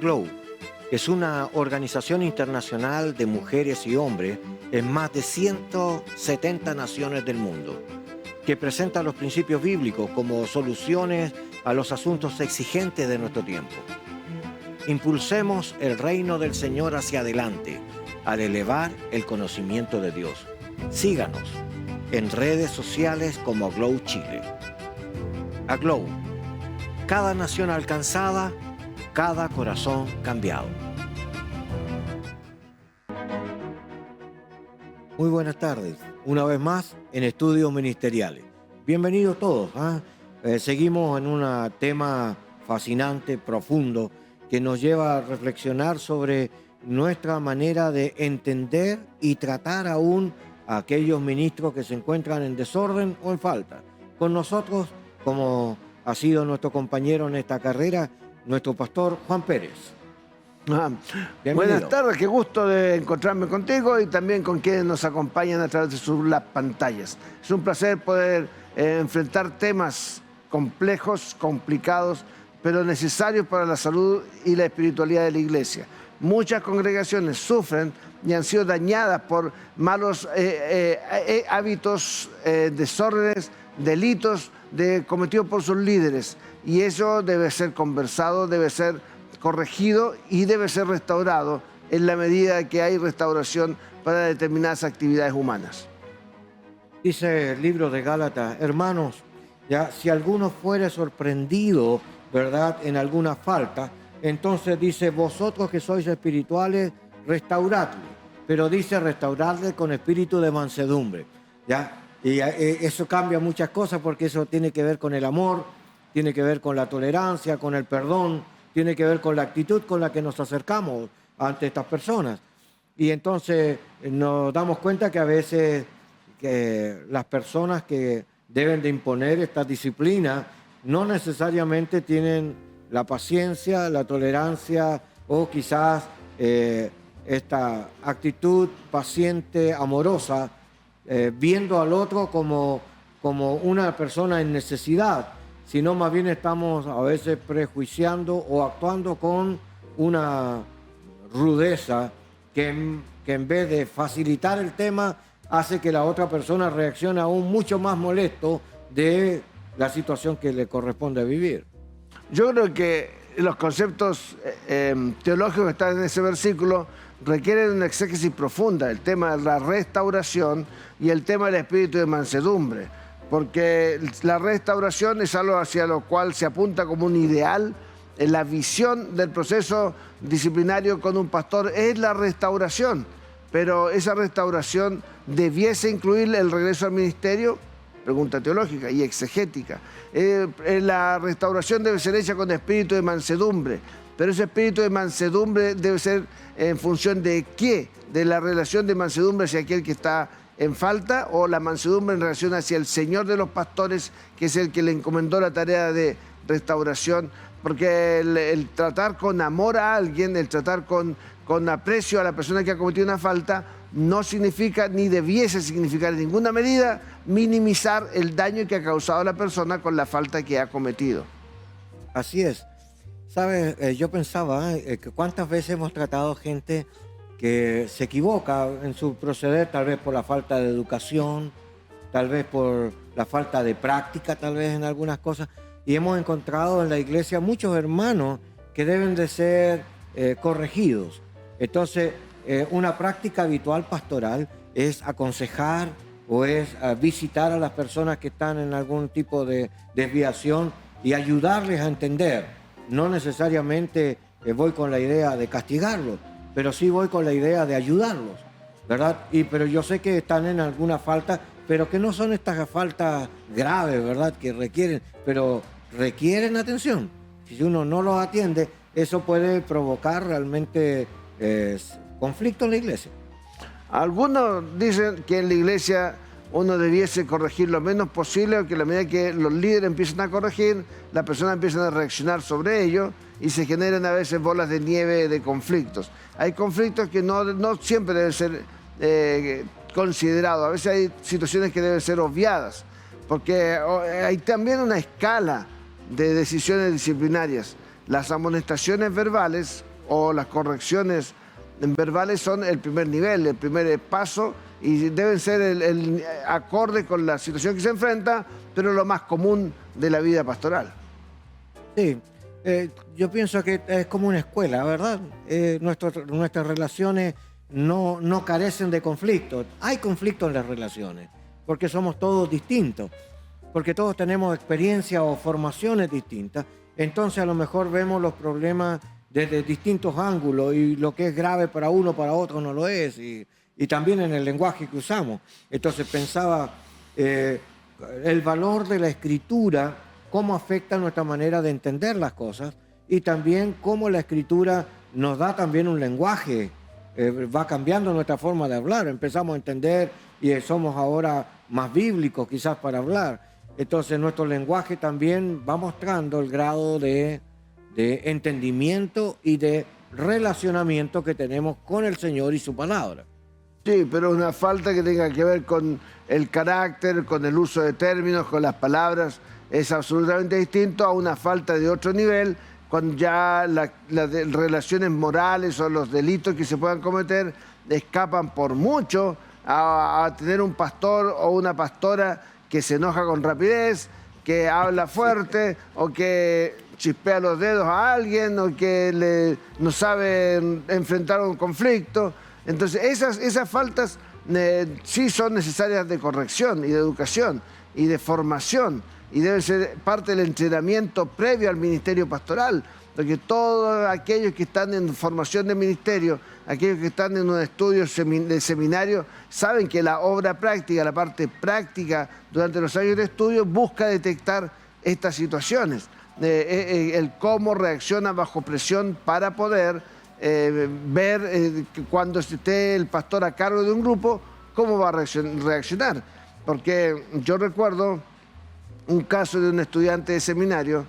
AGLOW es una organización internacional de mujeres y hombres en más de 170 naciones del mundo, que presenta los principios bíblicos como soluciones a los asuntos exigentes de nuestro tiempo. Impulsemos el reino del Señor hacia adelante al elevar el conocimiento de Dios. Síganos en redes sociales como AGLOW Chile. AGLOW, cada nación alcanzada, cada corazón cambiado. Muy buenas tardes, una vez más en Estudios Ministeriales. Bienvenidos todos. Seguimos en un tema fascinante, profundo, que nos lleva a reflexionar sobre nuestra manera de entender y tratar aún a aquellos ministros que se encuentran en desorden o en falta. Con nosotros, como ha sido nuestro compañero en esta carrera, nuestro pastor Juan Pérez. Buenas tardes, qué gusto de encontrarme contigo y también con quienes nos acompañan a través de las pantallas. Es un placer poder enfrentar temas complejos, complicados, pero necesarios para la salud y la espiritualidad de la iglesia. Muchas congregaciones sufren y han sido dañadas por malos hábitos, desórdenes, delitos cometidos por sus líderes. Y eso debe ser conversado, debe ser corregido y debe ser restaurado en la medida que hay restauración para determinadas actividades humanas. Dice el libro de Gálatas: hermanos, ya si alguno fuere sorprendido, ¿verdad?, en alguna falta, entonces dice: vosotros que sois espirituales, restauradle. Pero dice restauradle con espíritu de mansedumbre, ¿ya? Y eso cambia muchas cosas, porque eso tiene que ver con el amor, tiene que ver con la tolerancia, con el perdón, tiene que ver con la actitud con la que nos acercamos ante estas personas. Y entonces nos damos cuenta que a veces que las personas que deben de imponer esta disciplina no necesariamente tienen la paciencia, la tolerancia o quizás esta actitud paciente, amorosa, viendo al otro como una persona en necesidad, sino más bien estamos a veces prejuiciando o actuando con una rudeza que en vez de facilitar el tema, hace que la otra persona reaccione aún mucho más molesto de la situación que le corresponde vivir. Yo creo que los conceptos teológicos que están en ese versículo requieren una exégesis profunda, el tema de la restauración y el tema del espíritu de mansedumbre, porque la restauración es algo hacia lo cual se apunta como un ideal. En la visión del proceso disciplinario con un pastor es la restauración, pero esa restauración debiese incluir el regreso al ministerio. Pregunta teológica y exegética. La restauración debe ser hecha con espíritu de mansedumbre, pero ese espíritu de mansedumbre debe ser en función de qué, de la relación de mansedumbre hacia aquel que está en falta, o la mansedumbre en relación hacia el Señor de los pastores, que es el que le encomendó la tarea de restauración. Porque el tratar con amor a alguien, el tratar con aprecio a la persona que ha cometido una falta, no significa, ni debiese significar en ninguna medida, minimizar el daño que ha causado la persona con la falta que ha cometido. Así es. ¿Sabes? Yo pensaba que cuántas veces hemos tratado gente que se equivoca en su proceder, tal vez por la falta de educación, tal vez por la falta de práctica, tal vez en algunas cosas, y hemos encontrado en la iglesia muchos hermanos que deben de ser corregidos. Entonces, una práctica habitual pastoral es aconsejar o es visitar a las personas que están en algún tipo de desviación y ayudarles a entender. No necesariamente voy con la idea de castigarlos, pero sí voy con la idea de ayudarlos, ¿verdad? Pero yo sé que están en alguna falta, pero que no son estas faltas graves, ¿verdad?, que requieren atención. Si uno no los atiende, eso puede provocar realmente conflicto en la iglesia. Algunos dicen que en la iglesia uno debiese corregir lo menos posible, o que a la medida que los líderes empiezan a corregir, las personas empiezan a reaccionar sobre ello y se generan a veces bolas de nieve de conflictos. Hay conflictos que no siempre deben ser considerados, a veces hay situaciones que deben ser obviadas, porque hay también una escala de decisiones disciplinarias. Las amonestaciones verbales o las correcciones verbales son el primer nivel, el primer paso, y deben ser el acorde con la situación que se enfrenta, pero lo más común de la vida pastoral. Sí, yo pienso que es como una escuela, ¿verdad? Nuestras relaciones no carecen de conflictos. Hay conflictos en las relaciones, porque somos todos distintos, porque todos tenemos experiencias o formaciones distintas. Entonces a lo mejor vemos los problemas desde distintos ángulos y lo que es grave para uno, para otro no lo es. Y también en el lenguaje que usamos. Entonces pensaba el valor de la escritura, cómo afecta nuestra manera de entender las cosas y también cómo la escritura nos da también un lenguaje, va cambiando nuestra forma de hablar, empezamos a entender y somos ahora más bíblicos quizás para hablar. Entonces nuestro lenguaje también va mostrando el grado de entendimiento y de relacionamiento que tenemos con el Señor y su palabra. Sí, pero una falta que tenga que ver con el carácter, con el uso de términos, con las palabras, es absolutamente distinto a una falta de otro nivel, cuando ya las relaciones morales o los delitos que se puedan cometer escapan por mucho a tener un pastor o una pastora que se enoja con rapidez, que habla fuerte o que chispea los dedos a alguien o que no sabe enfrentar un conflicto. Entonces esas faltas sí son necesarias de corrección y de educación y de formación y debe ser parte del entrenamiento previo al ministerio pastoral, porque todos aquellos que están en formación de ministerio, aquellos que están en un estudio de seminario, saben que la obra práctica, la parte práctica durante los años de estudio busca detectar estas situaciones, el cómo reacciona bajo presión para poder ver cuando esté el pastor a cargo de un grupo, cómo va a reaccionar. Porque yo recuerdo un caso de un estudiante de seminario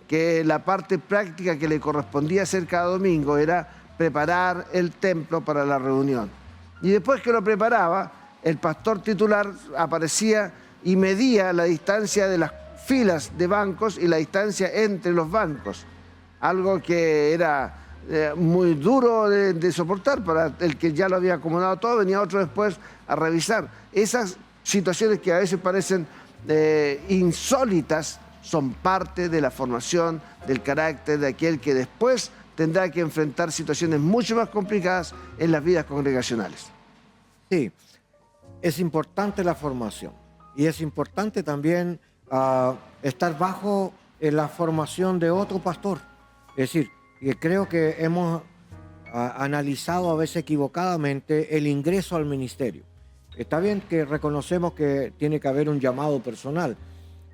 que la parte práctica que le correspondía hacer cada domingo era preparar el templo para la reunión. Y después que lo preparaba, el pastor titular aparecía y medía la distancia de las filas de bancos y la distancia entre los bancos. Algo que era muy duro de soportar para el que ya lo había acomodado todo, venía otro después a revisar. Esas situaciones que a veces parecen insólitas son parte de la formación del carácter de aquel que después tendrá que enfrentar situaciones mucho más complicadas en las vidas congregacionales. Sí, es importante la formación y es importante también estar bajo la formación de otro pastor. Es decir, que creo que hemos analizado a veces equivocadamente el ingreso al ministerio. Está bien que reconocemos que tiene que haber un llamado personal,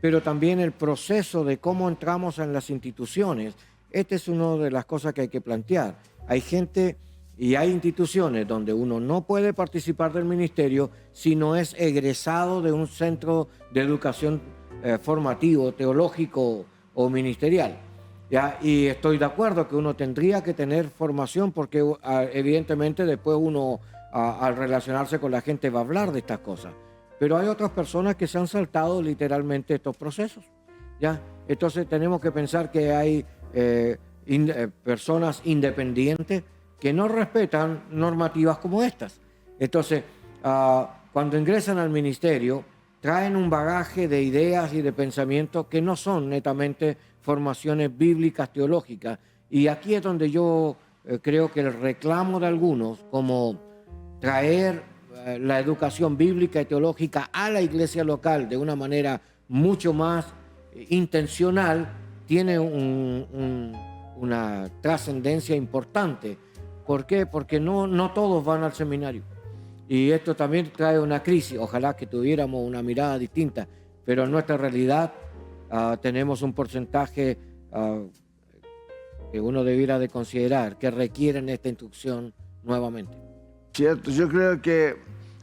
pero también el proceso de cómo entramos en las instituciones. Esta es una de las cosas que hay que plantear. Hay gente y hay instituciones donde uno no puede participar del ministerio si no es egresado de un centro de educación formativo, teológico o ministerial. ¿Ya? Y estoy de acuerdo que uno tendría que tener formación porque evidentemente después uno al relacionarse con la gente va a hablar de estas cosas. Pero hay otras personas que se han saltado literalmente estos procesos, ¿ya? Entonces tenemos que pensar que hay personas independientes que no respetan normativas como estas. Entonces, cuando ingresan al ministerio, traen un bagaje de ideas y de pensamientos que no son netamente formaciones bíblicas, teológicas. Y aquí es donde yo creo que el reclamo de algunos, como traer la educación bíblica y teológica a la iglesia local de una manera mucho más intencional, tiene una trascendencia importante. ¿Por qué? Porque no todos van al seminario. Y esto también trae una crisis. Ojalá que tuviéramos una mirada distinta, pero en nuestra realidad tenemos un porcentaje que uno debiera de considerar que requieren esta instrucción nuevamente. Cierto, yo creo que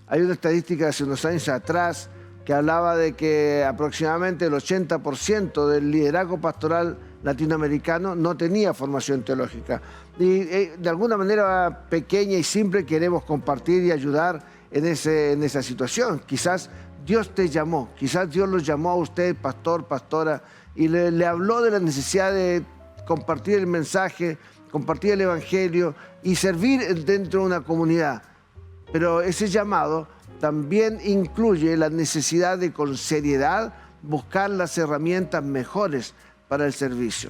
hay una estadística de hace unos años atrás que hablaba de que aproximadamente el 80% del liderazgo pastoral latinoamericano no tenía formación teológica. Y de alguna manera pequeña y simple queremos compartir y ayudar en esa situación. Quizás Dios te llamó, quizás Dios los llamó a usted, pastor, pastora, y le habló de la necesidad de compartir el mensaje compartir el Evangelio y servir dentro de una comunidad. Pero ese llamado también incluye la necesidad de, con seriedad, buscar las herramientas mejores para el servicio.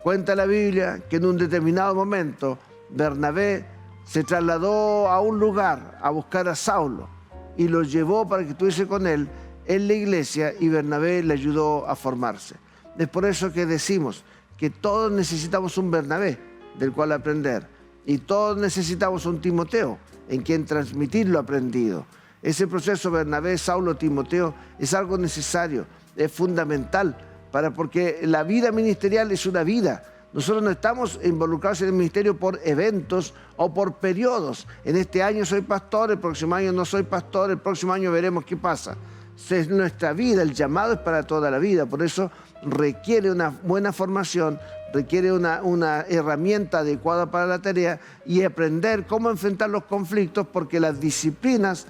Cuenta la Biblia que en un determinado momento Bernabé se trasladó a un lugar a buscar a Saulo y lo llevó para que estuviese con él en la iglesia, y Bernabé le ayudó a formarse. Es por eso que decimos que todos necesitamos un Bernabé del cual aprender, y todos necesitamos un Timoteo en quien transmitir lo aprendido. Ese proceso Bernabé, Saulo, Timoteo es algo necesario, es fundamental, porque la vida ministerial es una vida. Nosotros no estamos involucrados en el ministerio por eventos o por periodos. En este año soy pastor, el próximo año no soy pastor, el próximo año veremos qué pasa. Es nuestra vida, el llamado es para toda la vida. Por eso requiere una buena formación, requiere una herramienta adecuada para la tarea y aprender cómo enfrentar los conflictos, porque las disciplinas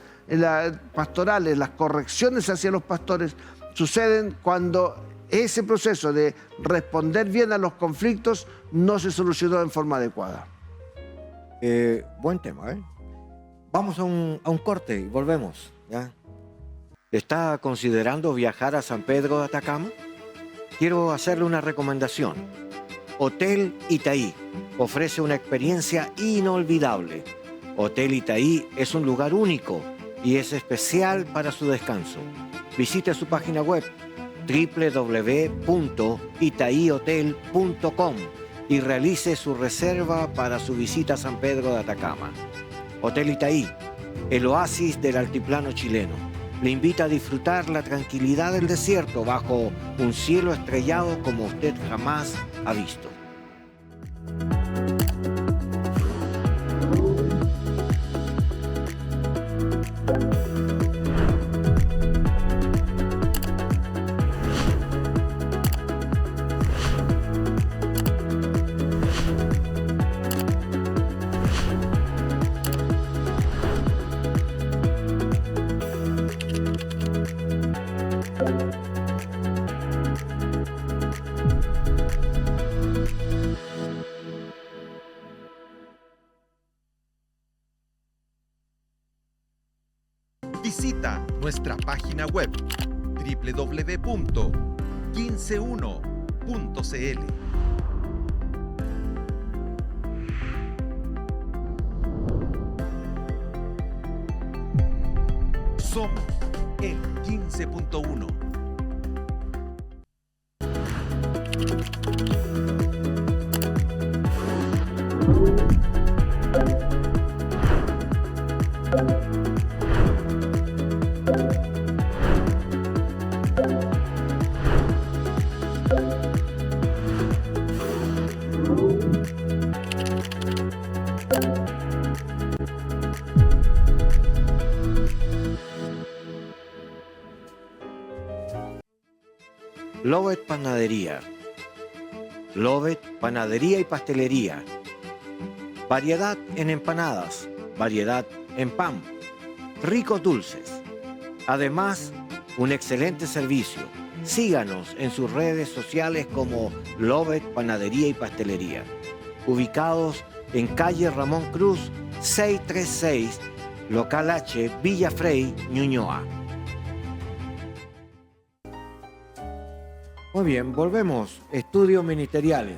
pastorales, las correcciones hacia los pastores suceden cuando ese proceso de responder bien a los conflictos no se solucionó en forma adecuada. Buen tema, ¿eh? Vamos a un corte y volvemos, ¿ya? ¿Está considerando viajar a San Pedro de Atacama? Quiero hacerle una recomendación. Hotel Itaí ofrece una experiencia inolvidable. Hotel Itaí es un lugar único y es especial para su descanso. Visite su página web www.itaihotel.com y realice su reserva para su visita a San Pedro de Atacama. Hotel Itaí, el oasis del altiplano chileno, le invita a disfrutar la tranquilidad del desierto bajo un cielo estrellado como usted jamás ha visto. Visita nuestra página web www.151.cl. Somos el 15.1. Lovett Panadería. Lovett Panadería y Pastelería. Variedad en empanadas, variedad en pan, ricos dulces. Además, un excelente servicio. Síganos en sus redes sociales como Lovett Panadería y Pastelería. Ubicados en calle Ramón Cruz 636, Local H, Villa Frey, Ñuñoa. Muy bien, volvemos. Estudios ministeriales,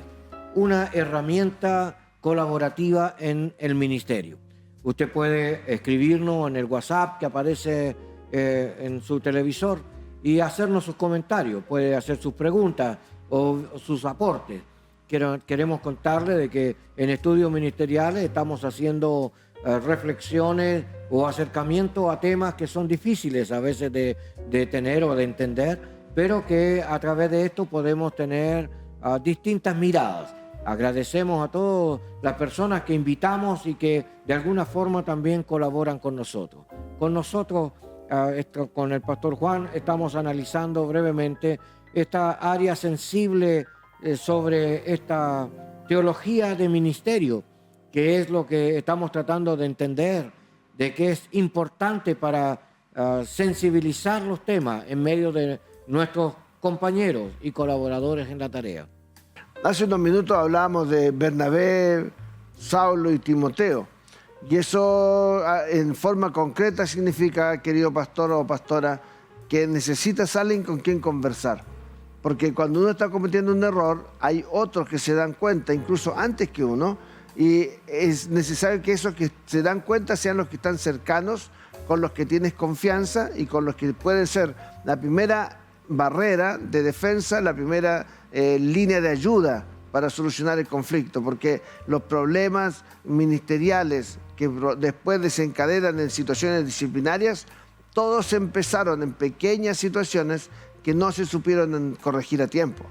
una herramienta colaborativa en el ministerio. Usted puede escribirnos en el WhatsApp que aparece en su televisor y hacernos sus comentarios, puede hacer sus preguntas o sus aportes. Queremos contarle de que en estudios ministeriales estamos haciendo reflexiones o acercamientos a temas que son difíciles a veces de tener o de entender, pero que a través de esto podemos tener distintas miradas. Agradecemos a todas las personas que invitamos y que de alguna forma también colaboran con nosotros. Con nosotros, con el pastor Juan, estamos analizando brevemente esta área sensible sobre esta teología de ministerio, que es lo que estamos tratando de entender, de que es importante para sensibilizar los temas en medio de nuestros compañeros y colaboradores en la tarea. Hace unos minutos hablábamos de Bernabé, Saulo y Timoteo. Y eso en forma concreta significa, querido pastor o pastora, que necesitas a alguien con quien conversar. Porque cuando uno está cometiendo un error, hay otros que se dan cuenta, incluso antes que uno, y es necesario que esos que se dan cuenta sean los que están cercanos, con los que tienes confianza y con los que pueden ser la primera barrera de defensa, la primera línea de ayuda para solucionar el conflicto, porque los problemas ministeriales que después desencadenan en situaciones disciplinarias, todos empezaron en pequeñas situaciones que no se supieron corregir a tiempo.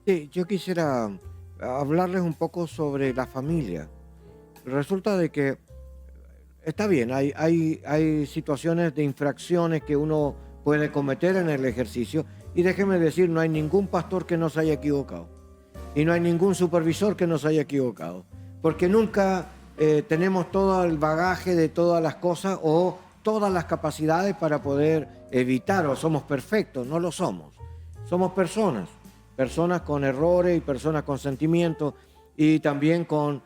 Sí, yo quisiera hablarles un poco sobre la familia. Resulta de que está bien, hay situaciones de infracciones que uno puede cometer en el ejercicio, y déjeme decir, no hay ningún pastor que no se haya equivocado y no hay ningún supervisor que no se haya equivocado, porque nunca tenemos todo el bagaje de todas las cosas o todas las capacidades para poder evitar, o somos perfectos, no lo somos. Somos personas con errores y personas con sentimientos, y también con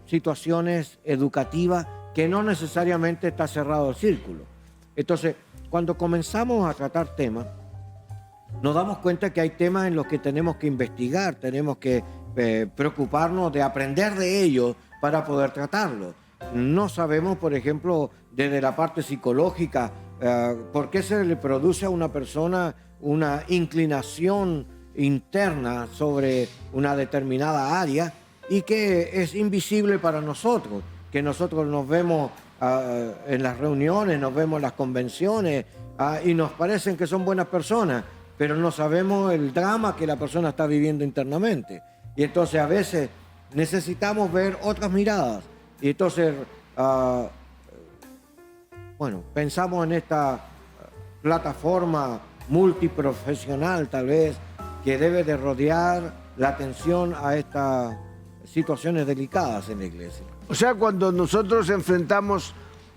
situaciones educativas que no necesariamente está cerrado el círculo. Entonces, cuando comenzamos a tratar temas, nos damos cuenta que hay temas en los que tenemos que investigar, tenemos que preocuparnos de aprender de ellos para poder tratarlos. No sabemos, por ejemplo, desde la parte psicológica, por qué se le produce a una persona una inclinación interna sobre una determinada área y que es invisible para nosotros, que nosotros nos vemos en las reuniones, nos vemos en las convenciones y nos parecen que son buenas personas, pero no sabemos el drama que la persona está viviendo internamente. Y entonces a veces necesitamos ver otras miradas. Y entonces, pensamos en esta plataforma multiprofesional tal vez, que debe de rodear la atención a estas situaciones delicadas en la iglesia. O sea, cuando nosotros enfrentamos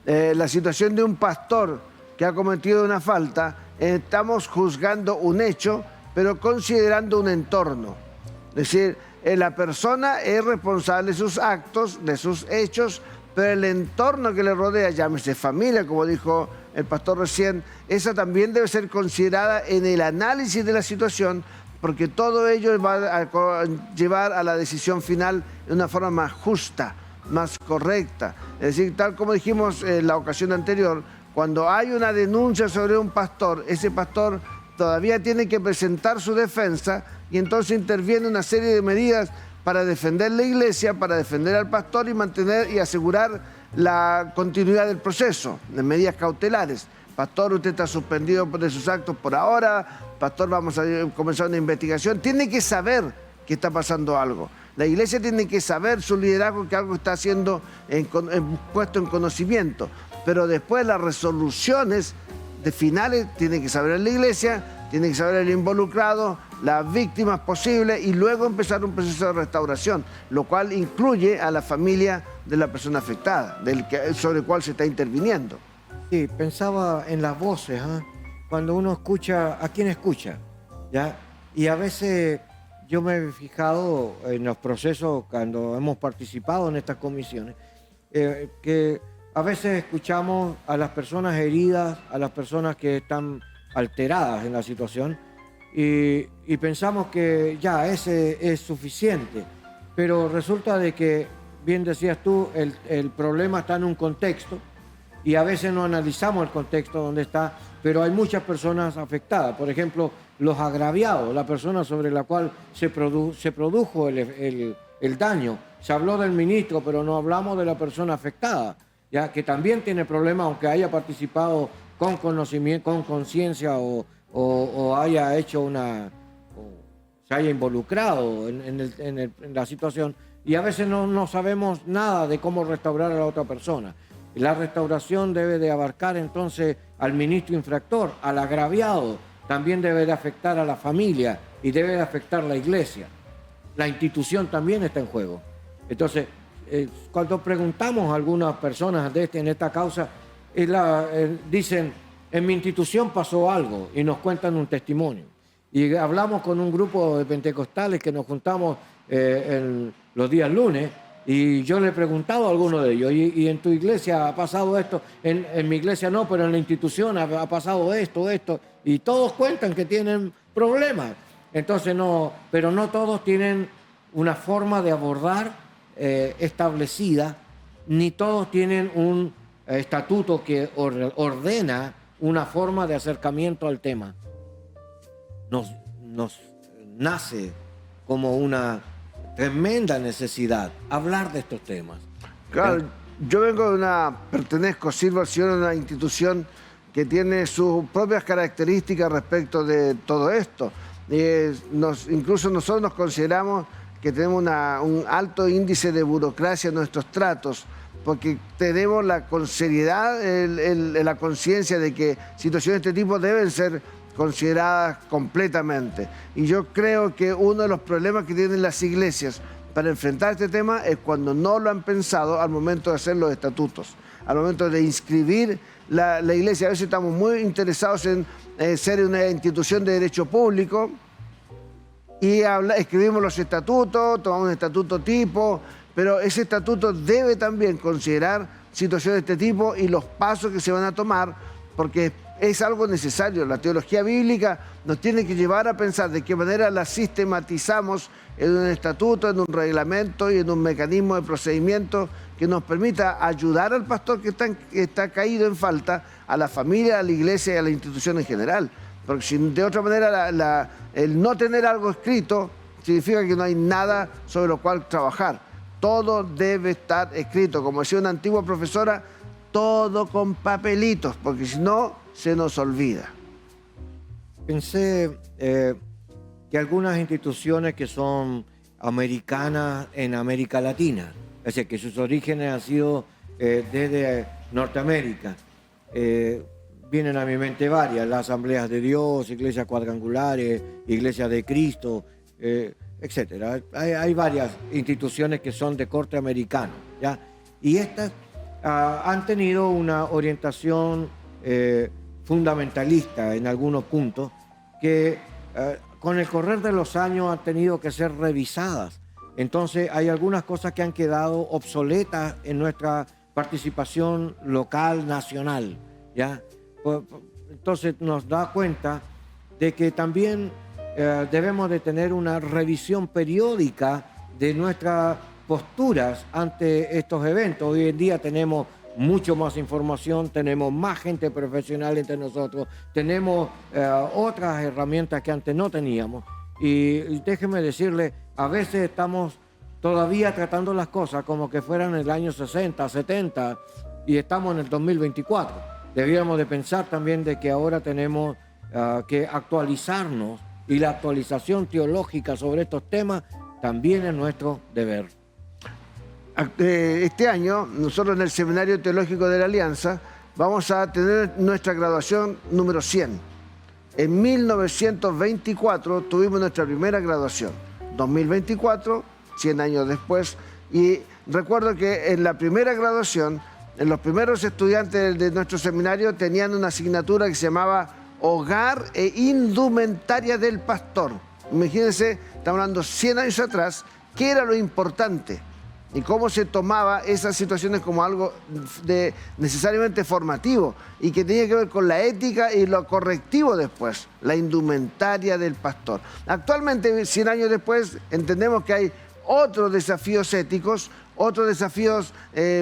la situación de un pastor que ha cometido una falta, estamos juzgando un hecho, pero considerando un entorno. Es decir, la persona es responsable de sus actos, de sus hechos, pero el entorno que le rodea, llámese familia, como dijo el pastor recién, esa también debe ser considerada en el análisis de la situación, porque todo ello va a llevar a la decisión final de una forma más justa, más correcta. Es decir, tal como dijimos en la ocasión anterior, cuando hay una denuncia sobre un pastor, ese pastor todavía tiene que presentar su defensa y entonces interviene una serie de medidas para defender la iglesia, para defender al pastor y mantener y asegurar la continuidad del proceso, de medidas cautelares. Pastor, usted está suspendido de sus actos por ahora. Pastor, vamos a comenzar una investigación. Tiene que saber que está pasando algo. La iglesia tiene que saber, su liderazgo, que algo está siendo puesto en conocimiento. Pero después las resoluciones de finales tiene que saber la iglesia, tiene que saber el involucrado, las víctimas posibles y luego empezar un proceso de restauración, lo cual incluye a la familia de la persona afectada, sobre el cual se está interviniendo. Sí, pensaba en las voces, cuando uno escucha, ¿a quién escucha? ¿Ya? Y a veces yo me he fijado en los procesos cuando hemos participado en estas comisiones, que a veces escuchamos a las personas heridas, a las personas que están alteradas en la situación y pensamos que ya ese es suficiente, pero resulta de que, bien decías tú, el problema está en un contexto y a veces no analizamos el contexto donde está, pero hay muchas personas afectadas. Por ejemplo, los agraviados, la persona sobre la cual se produjo el daño. Se habló del ministro, pero no hablamos de la persona afectada, ya que también tiene problemas, aunque haya participado con conocimiento, con conciencia o haya hecho se haya involucrado en la situación. Y a veces no sabemos nada de cómo restaurar a la otra persona. La restauración debe de abarcar entonces al ministro infractor, al agraviado, también debe de afectar a la familia y debe de afectar a la iglesia. La institución también está en juego. Entonces, cuando preguntamos a algunas personas en esta causa, dicen, en mi institución pasó algo y nos cuentan un testimonio. Y hablamos con un grupo de pentecostales que nos juntamos en los días lunes, y yo le he preguntado a alguno de ellos, ¿y en tu iglesia ha pasado esto? En mi iglesia no, pero en la institución ha pasado esto, y todos cuentan que tienen problemas. Entonces no, pero no todos tienen una forma de abordar establecida, ni todos tienen un estatuto que ordena una forma de acercamiento al tema. Nos nace como una tremenda necesidad hablar de estos temas. Claro, yo sirvo al Señor en una institución que tiene sus propias características respecto de todo esto. Incluso nosotros nos consideramos que tenemos un alto índice de burocracia en nuestros tratos, porque tenemos con seriedad la conciencia de que situaciones de este tipo deben ser consideradas completamente. Y yo creo que uno de los problemas que tienen las iglesias para enfrentar este tema es cuando no lo han pensado al momento de hacer los estatutos, al momento de inscribir la iglesia. A veces estamos muy interesados en ser una institución de derecho público y escribimos los estatutos, tomamos un estatuto tipo, pero ese estatuto debe también considerar situaciones de este tipo y los pasos que se van a tomar, porque es algo necesario. La teología bíblica nos tiene que llevar a pensar de qué manera la sistematizamos en un estatuto, en un reglamento y en un mecanismo de procedimiento que nos permita ayudar al pastor que está caído en falta, a la familia, a la iglesia y a la institución en general. Porque si de otra manera el no tener algo escrito significa que no hay nada sobre lo cual trabajar. Todo debe estar escrito. Como decía una antigua profesora, todo con papelitos, porque si no, se nos olvida. Pensé que algunas instituciones que son americanas en América Latina, es decir, que sus orígenes han sido desde Norteamérica, vienen a mi mente varias: las Asambleas de Dios, iglesias cuadrangulares, iglesias de Cristo, etcétera. Hay varias instituciones que son de corte americano, ¿ya? Y estas han tenido una orientación fundamentalista en algunos puntos que con el correr de los años han tenido que ser revisadas. Entonces hay algunas cosas que han quedado obsoletas en nuestra participación local, nacional, ¿ya? Entonces nos da cuenta de que también debemos de tener una revisión periódica de nuestras posturas ante estos eventos. Hoy en día tenemos mucho más información, tenemos más gente profesional entre nosotros, tenemos otras herramientas que antes no teníamos. Y déjeme decirle, a veces estamos todavía tratando las cosas como que fueran en el año 60, 70, y estamos en el 2024. Debíamos de pensar también de que ahora tenemos que actualizarnos, y la actualización teológica sobre estos temas también es nuestro deber. Este año, nosotros en el Seminario Teológico de la Alianza vamos a tener nuestra graduación número 100. En 1924 tuvimos nuestra primera graduación. 2024, 100 años después. Y recuerdo que en la primera graduación, los primeros estudiantes de nuestro seminario tenían una asignatura que se llamaba Hogar e Indumentaria del Pastor. Imagínense, estamos hablando 100 años atrás, qué era lo importante y cómo se tomaba esas situaciones como algo necesariamente formativo y que tenía que ver con la ética y lo correctivo después, la indumentaria del pastor. Actualmente, 100 años después, entendemos que hay otros desafíos éticos, otros desafíos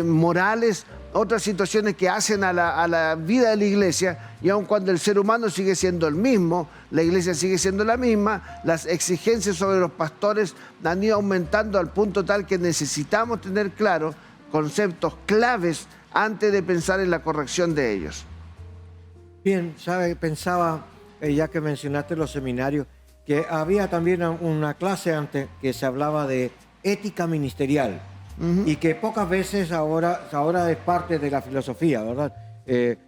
morales, otras situaciones que hacen a la vida de la iglesia, y aun cuando el ser humano sigue siendo el mismo, la iglesia sigue siendo la misma, las exigencias sobre los pastores han ido aumentando al punto tal que necesitamos tener claros conceptos claves antes de pensar en la corrección de ellos. Bien, sabe, pensaba, ya que mencionaste los seminarios, que había también una clase antes que se hablaba de ética ministerial. Y que pocas veces ahora es parte de la filosofía, ¿verdad?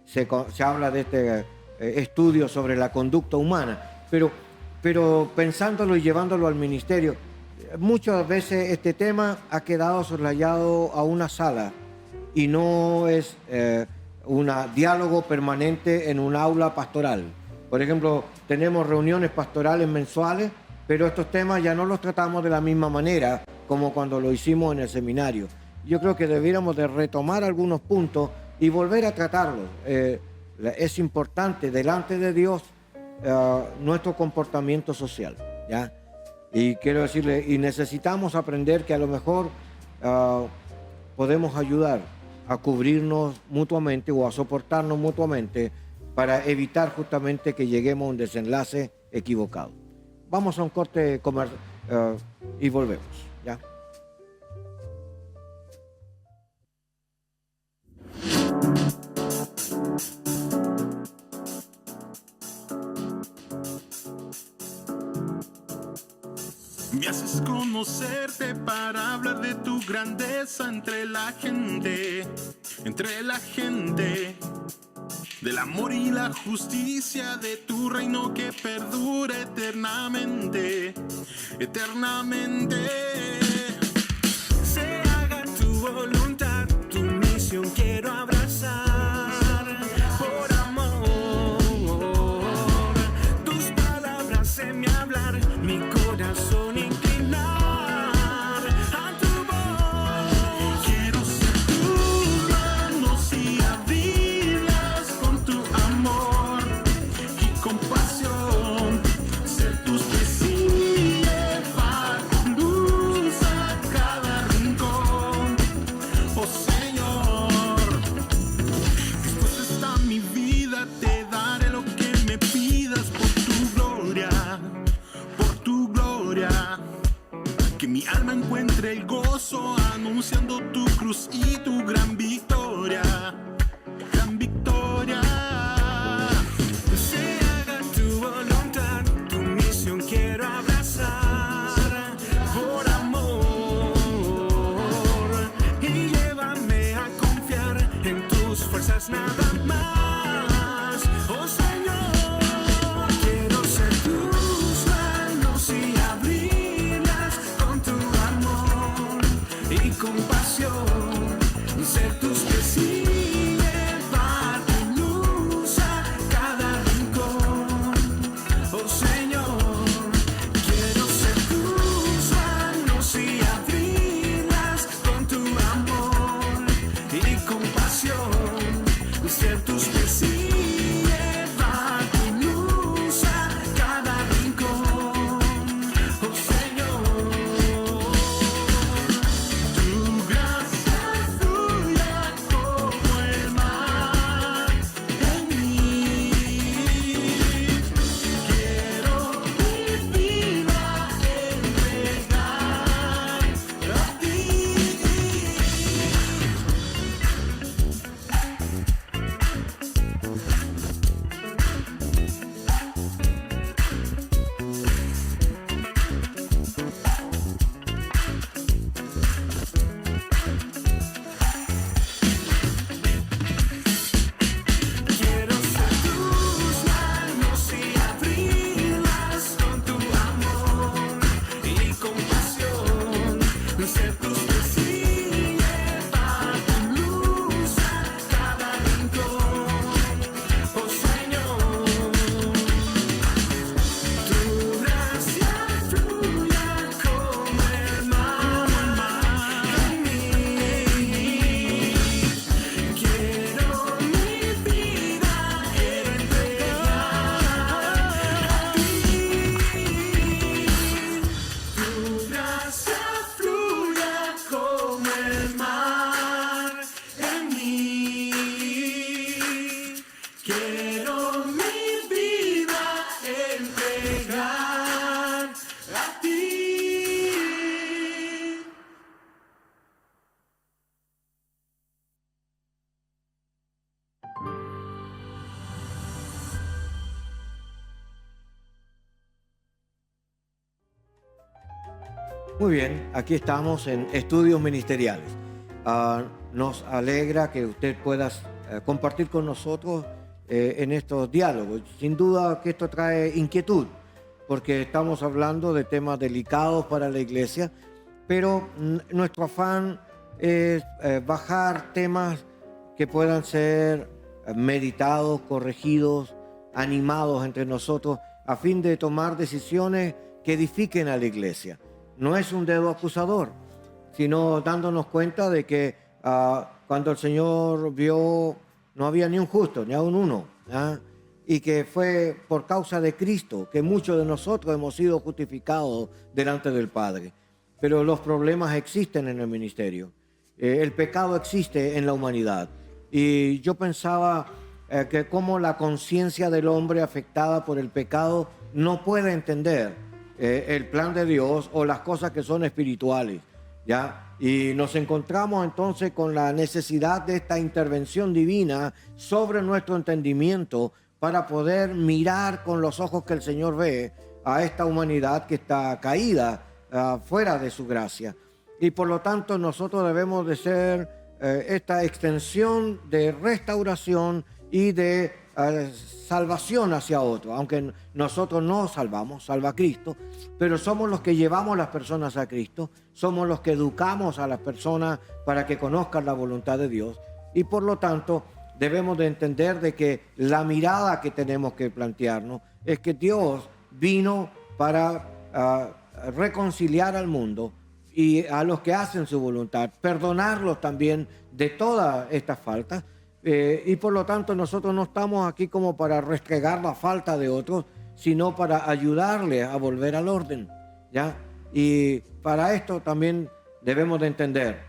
Se habla de este estudio sobre la conducta humana, pero pensándolo y llevándolo al ministerio, muchas veces este tema ha quedado soslayado a una sala y no es un diálogo permanente en un aula pastoral. Por ejemplo, tenemos reuniones pastorales mensuales, pero estos temas ya no los tratamos de la misma manera como cuando lo hicimos en el seminario. Yo creo que debiéramos de retomar algunos puntos y volver a tratarlos. Es importante delante de Dios nuestro comportamiento social, ¿ya? Y quiero decirle, y necesitamos aprender que a lo mejor podemos ayudar a cubrirnos mutuamente o a soportarnos mutuamente para evitar justamente que lleguemos a un desenlace equivocado. Vamos a un corte comercial y volvemos, ¿ya? Me haces conocerte para hablar de tu grandeza entre la gente, del amor y la justicia de tu reino que perdura eternamente, eternamente. Se haga tu voluntad, tu misión quiero abrazar, por amor, tus palabras se me hablar, mi corazón inclinar a tu voz. Quiero ser tus manos y abrirlas con tu amor y compasión, ser tus pies y llevar luz a cada rincón. Oh Señor, dispuesta está mi vida, te daré lo que me pidas por tu gloria, por tu gloria. Que mi alma encuentre el gozo anunciando tu cruz y tu gran victoria, gran victoria. Se haga tu voluntad, tu misión quiero abrazar, por amor, y llévame a confiar en tus fuerzas nada más. Oh Señor, quiero ser tus manos y abrirlas con tu amor y compasión, ser tus pies y llevar tu luz a cada rincón. Oh Señor, quiero ser tus manos y abrirlas con tu amor y compasión, ser tus pies y llevar tu luz a cada rincón. Oh Señor, tu gracia fluya como el mar en mí. Quiero mi vida entregar a ti. Quiero ser tus manos y abrirlas con tu amor y compasión, ser tus pies y llevar tu luz a cada rincón. Oh Señor, tu gracia fluya como el mar en mí. Quiero mi vida entregar a ti. Tu gracia fluya como el mar en mí. Quiero mi vida entregar a ti. Muy bien, aquí estamos en Estudios Ministeriales. Nos alegra que usted pueda compartir con nosotros en estos diálogos. Sin duda que esto trae inquietud, porque estamos hablando de temas delicados para la iglesia, pero nuestro afán es bajar temas que puedan ser meditados, corregidos, animados entre nosotros a fin de tomar decisiones que edifiquen a la iglesia. No es un dedo acusador, sino dándonos cuenta de que cuando el Señor vio, no había ni un justo, ni aun uno, ¿ah? Y que fue por causa de Cristo que muchos de nosotros hemos sido justificados delante del Padre. Pero los problemas existen en el ministerio. El pecado existe en la humanidad. Y yo pensaba que como la conciencia del hombre afectada por el pecado no puede entender el plan de Dios o las cosas que son espirituales, ¿ya? Y nos encontramos entonces con la necesidad de esta intervención divina sobre nuestro entendimiento para poder mirar con los ojos que el Señor ve a esta humanidad que está caída fuera de su gracia. Y por lo tanto nosotros debemos de ser esta extensión de restauración y de salvación hacia otro, aunque nosotros no salvamos, salva Cristo, pero somos los que llevamos las personas a Cristo, somos los que educamos a las personas para que conozcan la voluntad de Dios, y por lo tanto debemos de entender de que la mirada que tenemos que plantearnos es que Dios vino para reconciliar al mundo y a los que hacen su voluntad, perdonarlos también de todas estas faltas. Y por lo tanto nosotros no estamos aquí como para restregar la falta de otros, sino para ayudarles a volver al orden, ¿ya? Y para esto también debemos de entender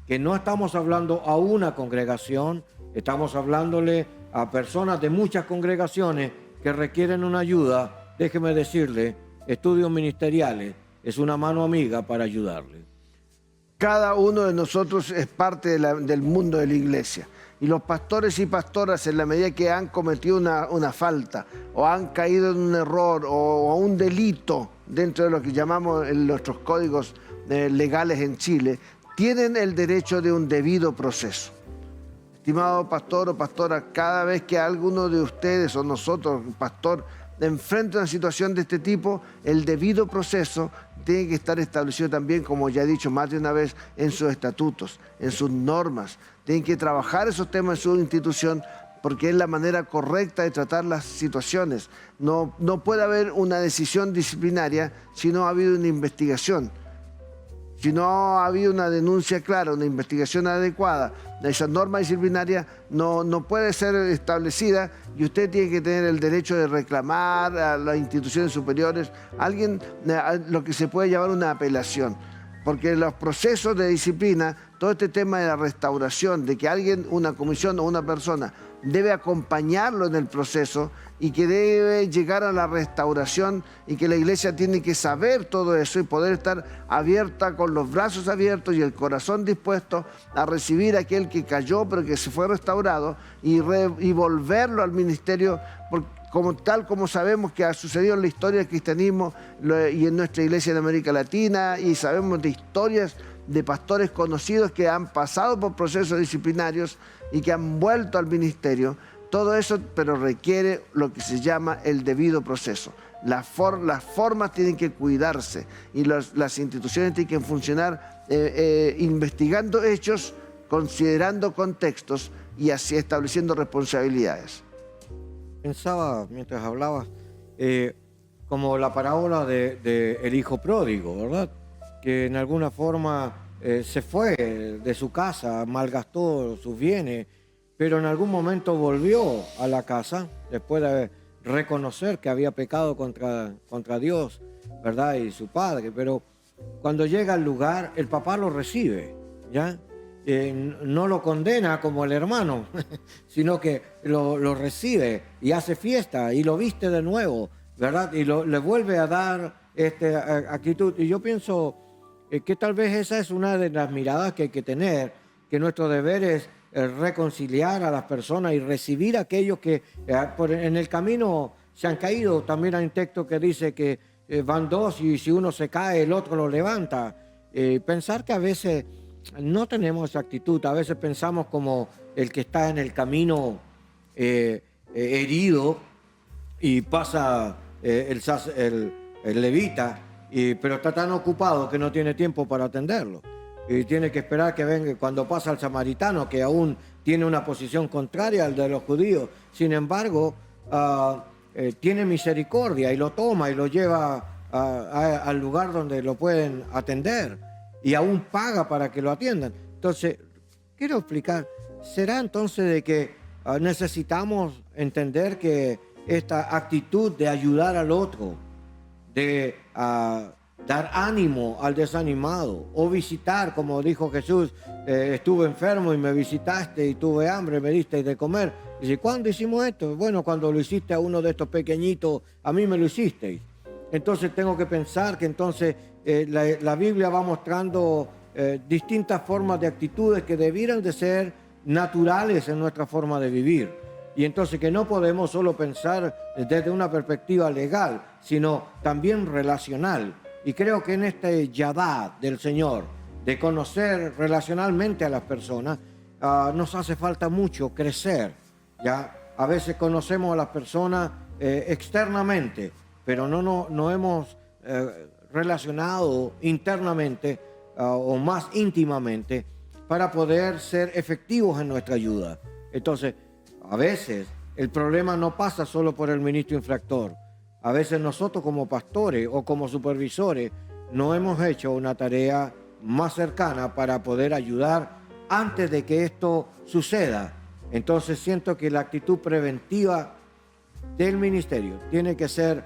que no estamos hablando a una congregación, estamos hablándole a personas de muchas congregaciones que requieren una ayuda. Déjeme decirle, Estudios Ministeriales es una mano amiga para ayudarle. Cada uno de nosotros es parte del mundo de la iglesia. Y los pastores y pastoras, en la medida que han cometido una falta o han caído en un error o un delito dentro de lo que llamamos en nuestros códigos legales en Chile, tienen el derecho de un debido proceso. Estimado pastor o pastora, cada vez que alguno de ustedes o nosotros, pastor, enfrenta una situación de este tipo, el debido proceso tiene que estar establecido también, como ya he dicho más de una vez, en sus estatutos, en sus normas. Tienen que trabajar esos temas en su institución porque es la manera correcta de tratar las situaciones. No puede haber una decisión disciplinaria si no ha habido una investigación. Si no ha habido una denuncia clara, una investigación adecuada, esa norma disciplinaria no puede ser establecida y usted tiene que tener el derecho de reclamar a las instituciones superiores lo que se puede llamar una apelación. Porque los procesos de disciplina, todo este tema de la restauración, de que alguien, una comisión o una persona debe acompañarlo en el proceso y que debe llegar a la restauración y que la iglesia tiene que saber todo eso y poder estar abierta con los brazos abiertos y el corazón dispuesto a recibir a aquel que cayó pero que se fue restaurado y volverlo al ministerio tal como sabemos que ha sucedido en la historia del cristianismo y en nuestra iglesia en América Latina, y sabemos de historias de pastores conocidos que han pasado por procesos disciplinarios y que han vuelto al ministerio. Todo eso, pero requiere lo que se llama el debido proceso. Las formas tienen que cuidarse y las instituciones tienen que funcionar investigando hechos, considerando contextos y así estableciendo responsabilidades. Pensaba mientras hablabas como la parábola de el hijo pródigo, ¿verdad? Que en alguna forma se fue de su casa, malgastó sus bienes, pero en algún momento volvió a la casa después de reconocer que había pecado contra Dios, ¿verdad? Y su padre. Pero cuando llega al lugar, el papá lo recibe, ¿ya? No lo condena como el hermano, sino que lo recibe y hace fiesta y lo viste de nuevo, ¿verdad? Y le vuelve a dar esta actitud. Y yo pienso que tal vez esa es una de las miradas que hay que tener, que nuestro deber es reconciliar a las personas y recibir a aquellos que en el camino se han caído. También hay un texto que dice que van dos y si uno se cae, el otro lo levanta. Pensar que a veces no tenemos esa actitud, a veces pensamos como el que está en el camino herido y pasa el levita, pero está tan ocupado que no tiene tiempo para atenderlo. Y tiene que esperar que venga cuando pasa el samaritano, que aún tiene una posición contraria al de los judíos. Sin embargo, tiene misericordia y lo toma y lo lleva al lugar donde lo pueden atender y aún paga para que lo atiendan. Entonces, quiero explicar, ¿será entonces de que necesitamos entender que esta actitud de ayudar al otro, de dar ánimo al desanimado o visitar, como dijo Jesús, estuve enfermo y me visitaste y tuve hambre, me disteis de comer? Dice, ¿cuándo hicimos esto? Bueno, cuando lo hiciste a uno de estos pequeñitos, a mí me lo hicisteis. Entonces tengo que pensar que entonces la Biblia va mostrando distintas formas de actitudes que debieran de ser naturales en nuestra forma de vivir. Y entonces que no podemos solo pensar desde una perspectiva legal, sino también relacional. Y creo que en este yadá del Señor, de conocer relacionalmente a las personas, nos hace falta mucho crecer. ¿Ya? A veces conocemos a las personas externamente, pero no hemos relacionado internamente o más íntimamente para poder ser efectivos en nuestra ayuda. Entonces, a veces el problema no pasa solo por el ministro infractor. A veces nosotros como pastores o como supervisores no hemos hecho una tarea más cercana para poder ayudar antes de que esto suceda. Entonces siento que la actitud preventiva del ministerio tiene que ser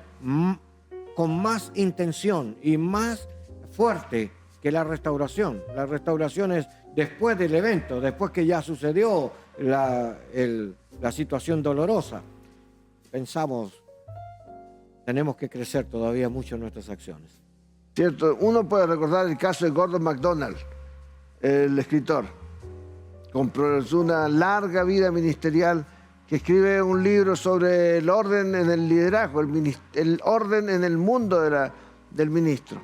con más intención y más fuerte que la restauración. La restauración es después del evento, después que ya sucedió la situación dolorosa. Pensamos, tenemos que crecer todavía mucho en nuestras acciones. Cierto, uno puede recordar el caso de Gordon MacDonald, el escritor, con una larga vida ministerial, que escribe un libro sobre el orden en el liderazgo, el orden en el mundo del ministro.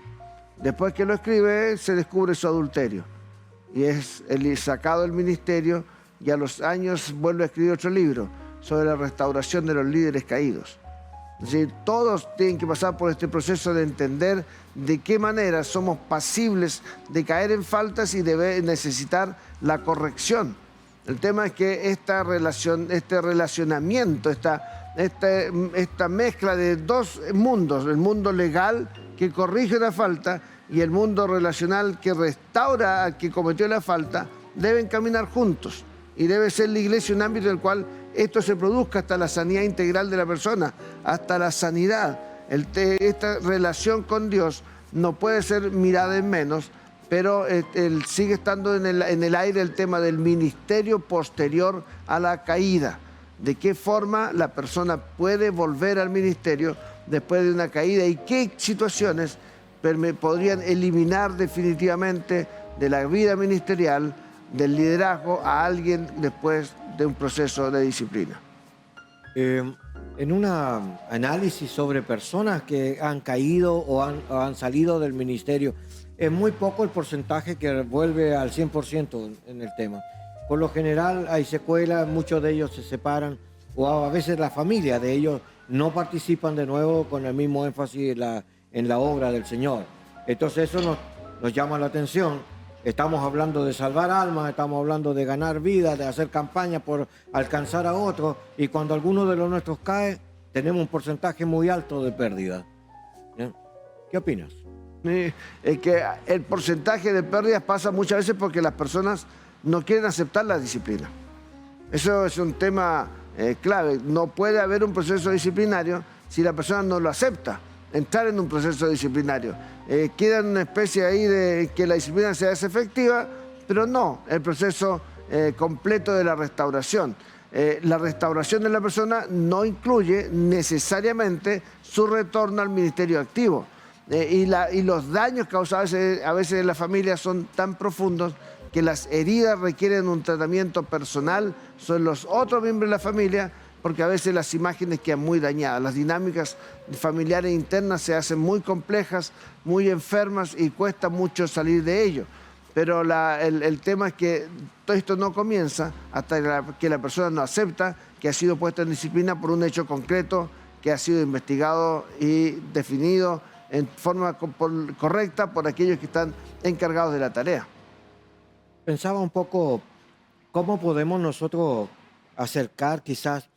Después que lo escribe, se descubre su adulterio y es sacado del ministerio, y a los años vuelve a escribir otro libro sobre la restauración de los líderes caídos. Es decir, todos tienen que pasar por este proceso de entender de qué manera somos pasibles de caer en faltas y de necesitar la corrección. El tema es que esta relación, este relacionamiento, esta mezcla de dos mundos, el mundo legal que corrige la falta y el mundo relacional que restaura al que cometió la falta, deben caminar juntos. Y debe ser la iglesia un ámbito en el cual esto se produzca hasta la sanidad integral de la persona, hasta la sanidad. Esta relación con Dios no puede ser mirada en menos, pero sigue estando en el aire el tema del ministerio posterior a la caída. De qué forma la persona puede volver al ministerio después de una caída y qué situaciones podrían eliminar definitivamente de la vida ministerial, del liderazgo, a alguien después de un proceso de disciplina. En un análisis sobre personas que han caído o han salido del ministerio, es muy poco el porcentaje que vuelve al 100% en el tema. Por lo general hay secuelas, muchos de ellos se separan, o a veces la familia de ellos no participan de nuevo con el mismo énfasis en la obra del Señor. Entonces eso nos llama la atención. Estamos hablando de salvar almas, estamos hablando de ganar vidas, de hacer campaña por alcanzar a otros, y cuando alguno de los nuestros cae, tenemos un porcentaje muy alto de pérdida. ¿Eh? ¿Qué opinas? Es que el porcentaje de pérdidas pasa muchas veces porque las personas no quieren aceptar la disciplina. Eso es un tema clave. No puede haber un proceso disciplinario si la persona no lo acepta, entrar en un proceso disciplinario. Queda en una especie ahí de que la disciplina sea efectiva, pero no el proceso completo de la restauración. La restauración de la persona no incluye necesariamente su retorno al ministerio activo. Y los daños causados a veces en la familia son tan profundos que las heridas requieren un tratamiento personal sobre los otros miembros de la familia, porque a veces las imágenes quedan muy dañadas, las dinámicas familiares internas se hacen muy complejas, muy enfermas y cuesta mucho salir de ello. Pero el tema es que todo esto no comienza hasta que la persona no acepta que ha sido puesta en disciplina por un hecho concreto que ha sido investigado y definido en forma correcta por aquellos que están encargados de la tarea. Pensaba un poco cómo podemos nosotros acercar quizás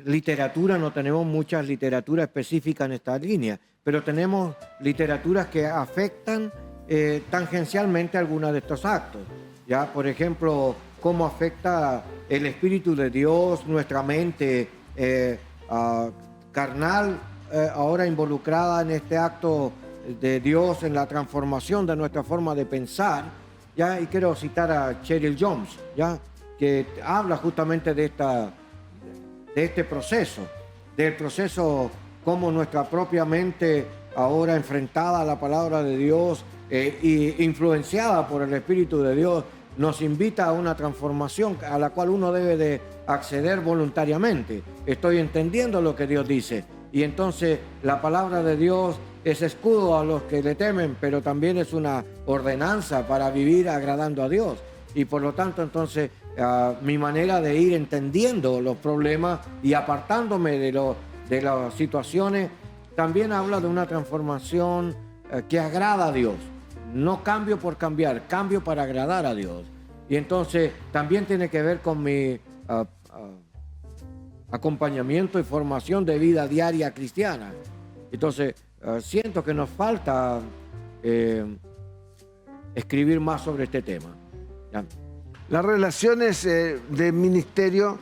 literatura, no tenemos mucha literatura específica en esta línea, pero tenemos literaturas que afectan tangencialmente algunos de estos actos. ¿Ya? Por ejemplo, cómo afecta el Espíritu de Dios, nuestra mente carnal, ahora involucrada en este acto de Dios, en la transformación de nuestra forma de pensar. ¿Ya? Y quiero citar a Cheryl Jones, ¿ya? Que habla justamente de este proceso, del proceso como nuestra propia mente, ahora enfrentada a la palabra de Dios y influenciada por el Espíritu de Dios, nos invita a una transformación a la cual uno debe de acceder voluntariamente. Estoy entendiendo lo que Dios dice, y entonces la palabra de Dios es escudo a los que le temen, pero también es una ordenanza para vivir agradando a Dios. Y por lo tanto, entonces, mi manera de ir entendiendo los problemas y apartándome de las situaciones, también habla de una transformación que agrada a Dios. No cambio por cambiar, cambio para agradar a Dios. Y entonces también tiene que ver con mi acompañamiento y formación de vida diaria cristiana. Entonces, siento que nos falta escribir más sobre este tema. ¿Ya? Las relaciones de ministerio,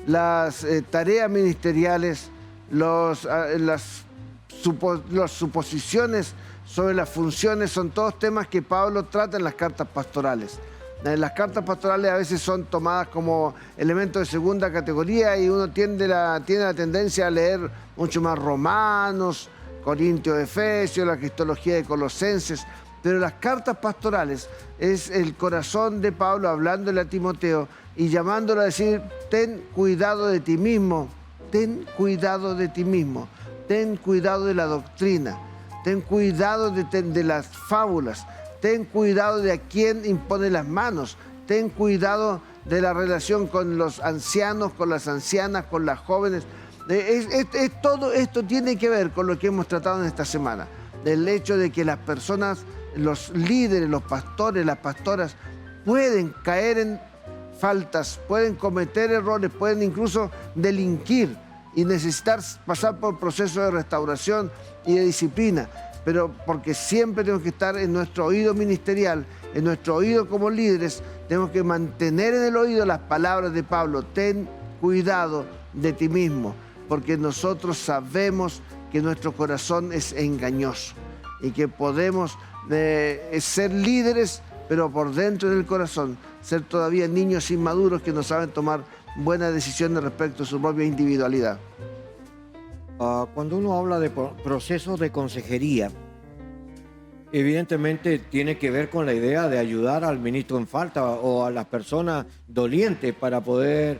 las tareas ministeriales, las suposiciones sobre las funciones son todos temas que Pablo trata en las cartas pastorales. Las cartas pastorales a veces son tomadas como elementos de segunda categoría y uno tiene la tendencia a leer mucho más Romanos, Corintios, Efesios, la cristología de Colosenses. Pero las cartas pastorales es el corazón de Pablo hablándole a Timoteo y llamándolo a decir: ten cuidado de ti mismo, ten cuidado de ti mismo, ten cuidado de la doctrina, ten cuidado de las fábulas, ten cuidado de a quién impone las manos, ten cuidado de la relación con los ancianos, con las ancianas, con las jóvenes. Todo esto tiene que ver con lo que hemos tratado en esta semana, del hecho de que las personas, los líderes, los pastores, las pastoras, pueden caer en faltas, pueden cometer errores, pueden incluso delinquir y necesitar pasar por procesos de restauración y de disciplina, pero porque siempre tenemos que estar en nuestro oído ministerial, en nuestro oído como líderes, tenemos que mantener en el oído las palabras de Pablo: ten cuidado de ti mismo, porque nosotros sabemos que nuestro corazón es engañoso y que podemos ser líderes, pero por dentro del corazón ser todavía niños inmaduros que no saben tomar buenas decisiones respecto a su propia individualidad. Cuando uno habla de procesos de consejería, evidentemente tiene que ver con la idea de ayudar al ministro en falta o a las personas dolientes para poder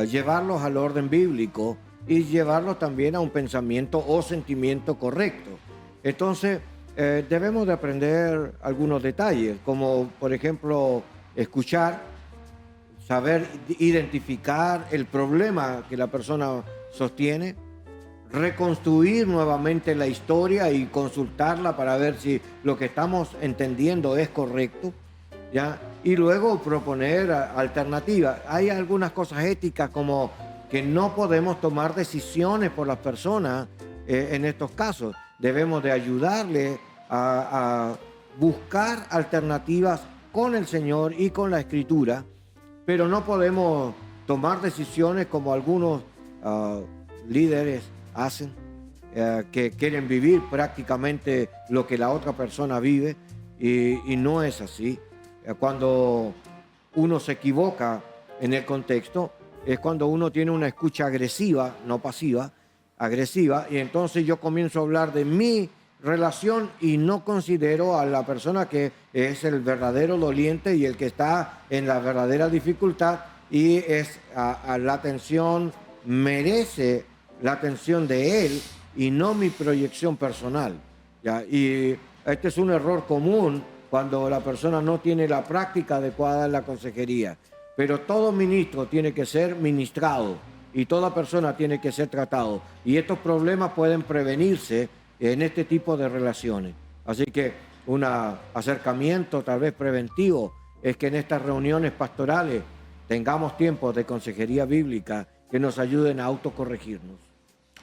llevarlos al orden bíblico y llevarlos también a un pensamiento o sentimiento correcto. Entonces, debemos de aprender algunos detalles, como por ejemplo escuchar, saber identificar el problema que la persona sostiene, reconstruir nuevamente la historia y consultarla para ver si lo que estamos entendiendo es correcto, ¿ya? Y luego proponer alternativas. Hay algunas cosas éticas como que no podemos tomar decisiones por las personas en estos casos. Debemos de ayudarle a buscar alternativas con el Señor y con la Escritura, pero no podemos tomar decisiones como algunos líderes hacen, que quieren vivir prácticamente lo que la otra persona vive, y no es así. Cuando uno se equivoca en el contexto, es cuando uno tiene una escucha agresiva, no pasiva, agresiva, y entonces yo comienzo a hablar de mi relación y no considero a la persona que es el verdadero doliente y el que está en la verdadera dificultad, y es la atención, merece la atención de él y no mi proyección personal, ¿ya? Y este es un error común cuando la persona no tiene la práctica adecuada en la consejería. Pero todo ministro tiene que ser ministrado y toda persona tiene que ser tratado. Y estos problemas pueden prevenirse en este tipo de relaciones. Así que un acercamiento tal vez preventivo es que en estas reuniones pastorales tengamos tiempos de consejería bíblica que nos ayuden a autocorregirnos.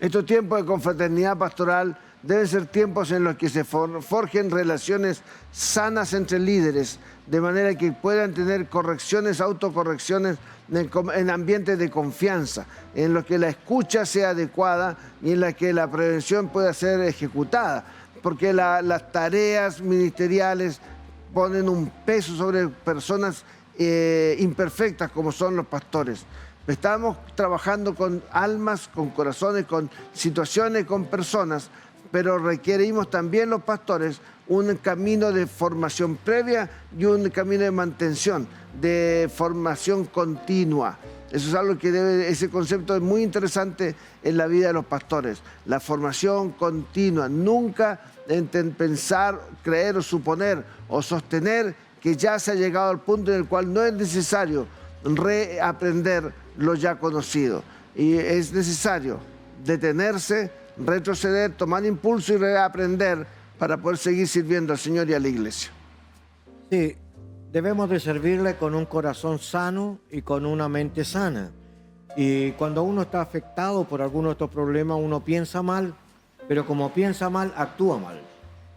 Estos tiempos de confraternidad pastoral deben ser tiempos en los que se forjen relaciones sanas entre líderes, de manera que puedan tener correcciones, autocorrecciones en ambientes de confianza, en los que la escucha sea adecuada y en la que la prevención pueda ser ejecutada, porque las tareas ministeriales ponen un peso sobre personas imperfectas como son los pastores. Estamos trabajando con almas, con corazones, con situaciones, con personas, pero requerimos también los pastores un camino de formación previa y un camino de mantención, de formación continua. Eso es algo que ese concepto es muy interesante en la vida de los pastores. La formación continua, nunca pensar, creer o suponer o sostener que ya se ha llegado al punto en el cual no es necesario reaprender lo ya conocido. Y es necesario detenerse, retroceder, tomar impulso y reaprender para poder seguir sirviendo al Señor y a la iglesia. Sí, debemos de servirle con un corazón sano y con una mente sana. Y cuando uno está afectado por alguno de estos problemas, uno piensa mal, pero como piensa mal, actúa mal.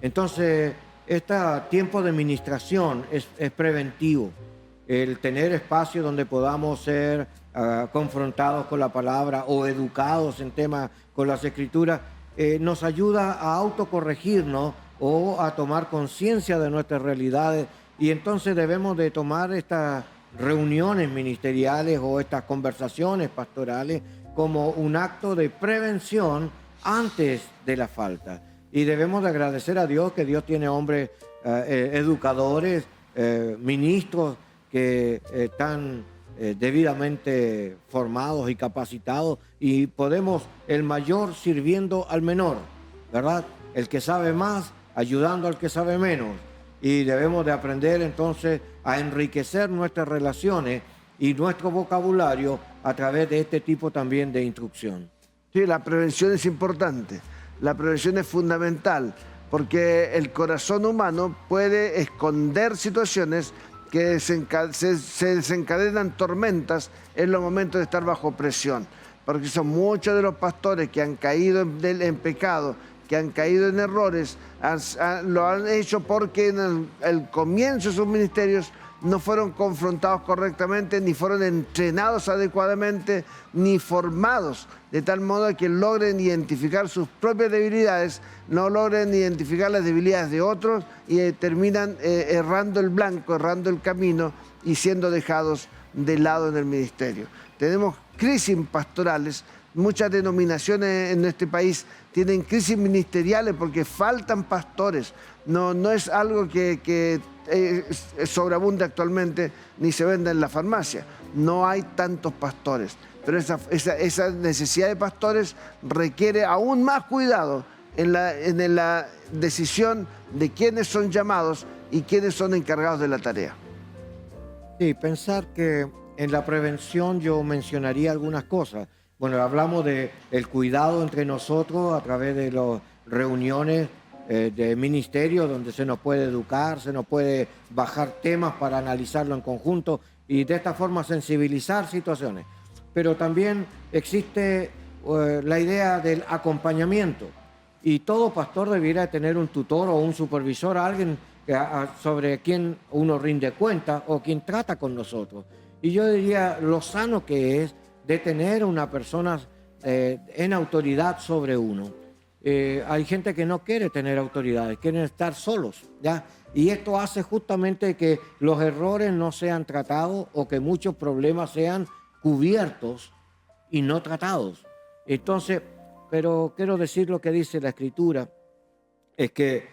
Entonces, este tiempo de ministración es preventivo. El tener espacio donde podamos ser confrontados con la palabra o educados en temas con las escrituras, nos ayuda a autocorregirnos o a tomar conciencia de nuestras realidades, y entonces debemos de tomar estas reuniones ministeriales o estas conversaciones pastorales como un acto de prevención antes de la falta. Y debemos de agradecer a Dios que Dios tiene hombres educadores, ministros que están debidamente formados y capacitados, y podemos el mayor sirviendo al menor, ¿verdad? El que sabe más ayudando al que sabe menos, y debemos de aprender entonces a enriquecer nuestras relaciones y nuestro vocabulario a través de este tipo también de instrucción. Sí, la prevención es importante, la prevención es fundamental, porque el corazón humano puede esconder situaciones que se desencadenan tormentas en los momentos de estar bajo presión, porque son muchos de los pastores que han caído en pecado, que han caído en errores, lo han hecho porque en el comienzo de sus ministerios no fueron confrontados correctamente, ni fueron entrenados adecuadamente, ni formados, de tal modo que logren identificar sus propias debilidades, no logren identificar las debilidades de otros y terminan errando el blanco, errando el camino y siendo dejados de lado en el ministerio. Tenemos crisis pastorales, muchas denominaciones en este país tienen crisis ministeriales porque faltan pastores. No es algo que sobreabunde actualmente ni se venda en la farmacia. No hay tantos pastores, pero esa necesidad de pastores requiere aún más cuidado en la decisión de quiénes son llamados y quiénes son encargados de la tarea. Sí, pensar que en la prevención yo mencionaría algunas cosas. Bueno, hablamos del cuidado entre nosotros a través de las reuniones de ministerio donde se nos puede educar, se nos puede bajar temas para analizarlo en conjunto y de esta forma sensibilizar situaciones. Pero también existe la idea del acompañamiento, y todo pastor debiera tener un tutor o un supervisor, alguien sobre quien uno rinde cuenta o quien trata con nosotros. Y yo diría lo sano que es de tener una persona en autoridad sobre uno. Hay gente que no quiere tener autoridades, quieren estar solos, ¿ya? Y esto hace justamente que los errores no sean tratados o que muchos problemas sean cubiertos y no tratados. Entonces, pero quiero decir lo que dice la Escritura, es que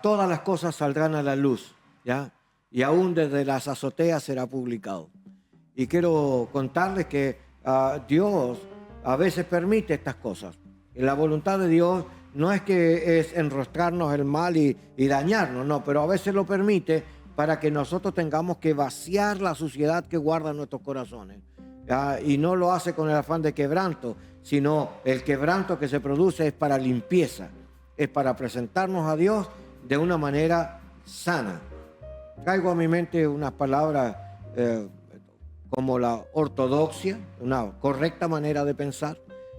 todas las cosas saldrán a la luz, ¿ya? Y aún desde las azoteas será publicado. Y quiero contarles que Dios a veces permite estas cosas. Y la voluntad de Dios no es que es enrostrarnos el mal y dañarnos, no, pero a veces lo permite para que nosotros tengamos que vaciar la suciedad que guarda en nuestros corazones. Y no lo hace con el afán de quebranto, sino el quebranto que se produce es para limpieza, es para presentarnos a Dios de una manera sana. Traigo a mi mente unas palabras como la ortodoxia, una correcta manera de pensar,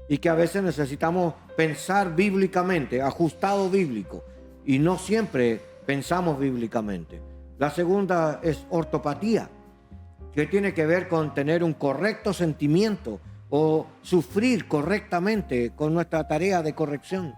y que a veces necesitamos pensar bíblicamente, ajustado bíblico, y no siempre pensamos bíblicamente. La segunda es ortopatía, que tiene que ver con tener un correcto sentimiento o sufrir correctamente con nuestra tarea de corrección,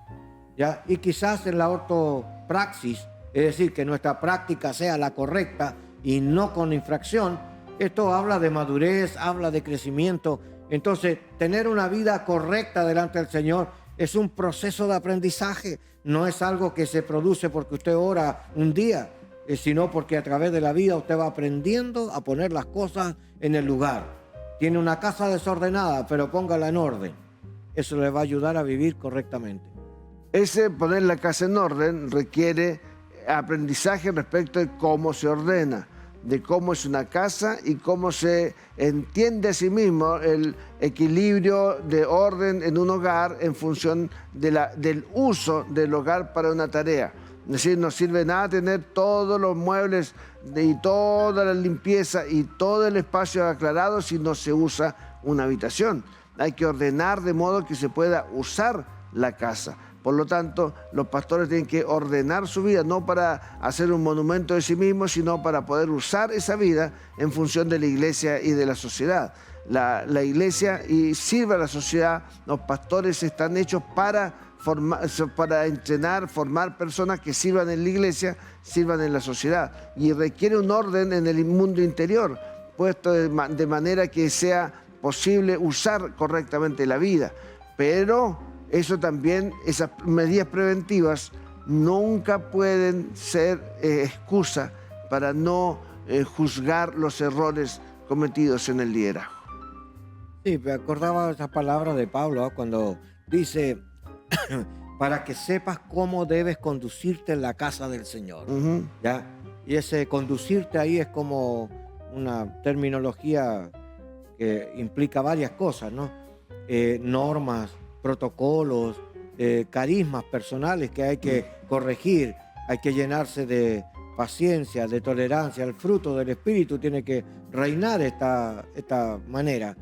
¿ya? Y quizás en la ortopraxis, es decir, que nuestra práctica sea la correcta y no con infracción, esto habla de madurez, habla de crecimiento. Entonces, tener una vida correcta delante del Señor es un proceso de aprendizaje, no es algo que se produce porque usted ora un día, sino porque a través de la vida usted va aprendiendo a poner las cosas en el lugar. Tiene una casa desordenada, pero póngala en orden. Eso le va a ayudar a vivir correctamente. Ese poner la casa en orden requiere aprendizaje respecto de cómo se ordena, de cómo es una casa y cómo se entiende a sí mismo el equilibrio de orden en un hogar en función del uso del hogar para una tarea. Es decir, no sirve nada tener todos los muebles y toda la limpieza y todo el espacio aclarado si no se usa una habitación. Hay que ordenar de modo que se pueda usar la casa. Por lo tanto, los pastores tienen que ordenar su vida, no para hacer un monumento de sí mismos, sino para poder usar esa vida en función de la iglesia y de la sociedad. La iglesia y sirve a la sociedad, los pastores están hechos para entrenar, formar personas que sirvan en la iglesia, sirvan en la sociedad. Y requiere un orden en el mundo interior, puesto de manera que sea posible usar correctamente la vida. Pero eso también, esas medidas preventivas nunca pueden ser excusa para no juzgar los errores cometidos en el liderazgo. Sí, me acordaba esa palabra de Pablo, ¿no? Cuando dice, para que sepas cómo debes conducirte en la casa del Señor. ¿Ya? Y ese conducirte ahí es como una terminología que implica varias cosas, ¿no? Normas, protocolos, carismas personales que hay que corregir, hay que llenarse de paciencia, de tolerancia. El fruto del Espíritu tiene que reinar esta manera.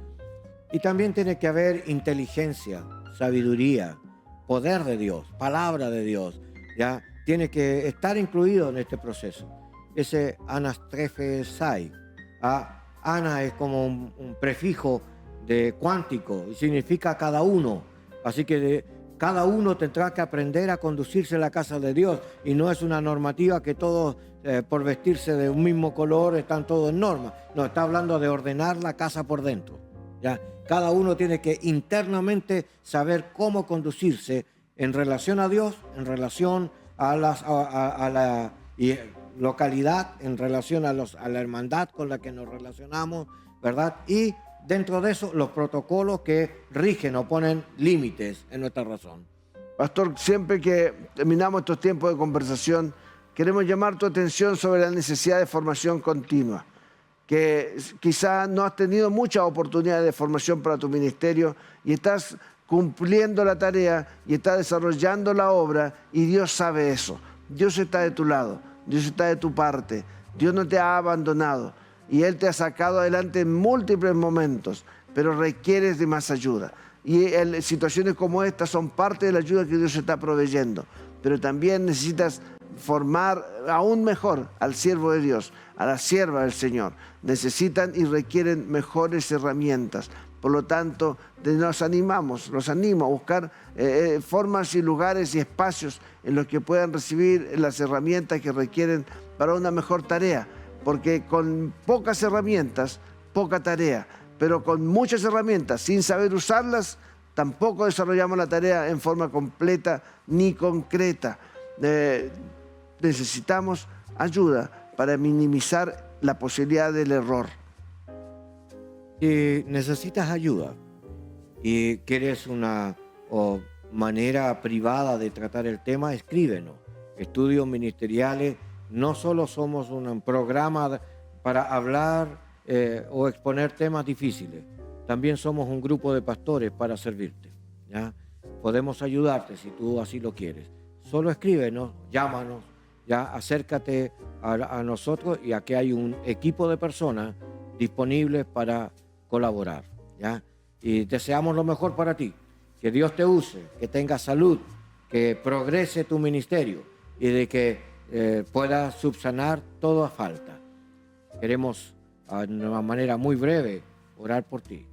Y también tiene que haber inteligencia, sabiduría, poder de Dios, palabra de Dios. ¿Ya? Tiene que estar incluido en este proceso. Ese anastrefesai. Ana es como un prefijo de cuántico y significa cada uno. Así que cada uno tendrá que aprender a conducirse en la casa de Dios y no es una normativa que todos por vestirse de un mismo color están todos en norma. No, está hablando de ordenar la casa por dentro. ¿Ya? Cada uno tiene que internamente saber cómo conducirse en relación a Dios, en relación a la localidad, en relación a la hermandad con la que nos relacionamos, ¿verdad? Y dentro de eso, los protocolos que rigen o ponen límites en nuestra razón. Pastor, siempre que terminamos estos tiempos de conversación, queremos llamar tu atención sobre la necesidad de formación continua, que quizá no has tenido muchas oportunidades de formación para tu ministerio y estás cumpliendo la tarea y estás desarrollando la obra y Dios sabe eso. Dios está de tu lado, Dios está de tu parte, Dios no te ha abandonado. Y Él te ha sacado adelante en múltiples momentos, pero requieres de más ayuda. Y situaciones como esta son parte de la ayuda que Dios está proveyendo. Pero también necesitas formar aún mejor al siervo de Dios, a la sierva del Señor. Necesitan y requieren mejores herramientas. Por lo tanto, los animo a buscar formas y lugares y espacios en los que puedan recibir las herramientas que requieren para una mejor tarea. Porque con pocas herramientas, poca tarea, pero con muchas herramientas, sin saber usarlas, tampoco desarrollamos la tarea en forma completa ni concreta. Necesitamos ayuda para minimizar la posibilidad del error. Si necesitas ayuda y quieres una manera privada de tratar el tema, escríbenos. Estudios Ministeriales. No solo somos un programa para hablar o exponer temas difíciles, también somos un grupo de pastores para servirte. ¿Ya? Podemos ayudarte si tú así lo quieres. Solo escríbenos, llámanos, ya acércate a nosotros y aquí hay un equipo de personas disponibles para colaborar, ¿ya? Y deseamos lo mejor para ti. Que Dios te use, que tengas salud, que progrese tu ministerio y de que puedas subsanar toda falta. Queremos, de una manera muy breve, orar por ti.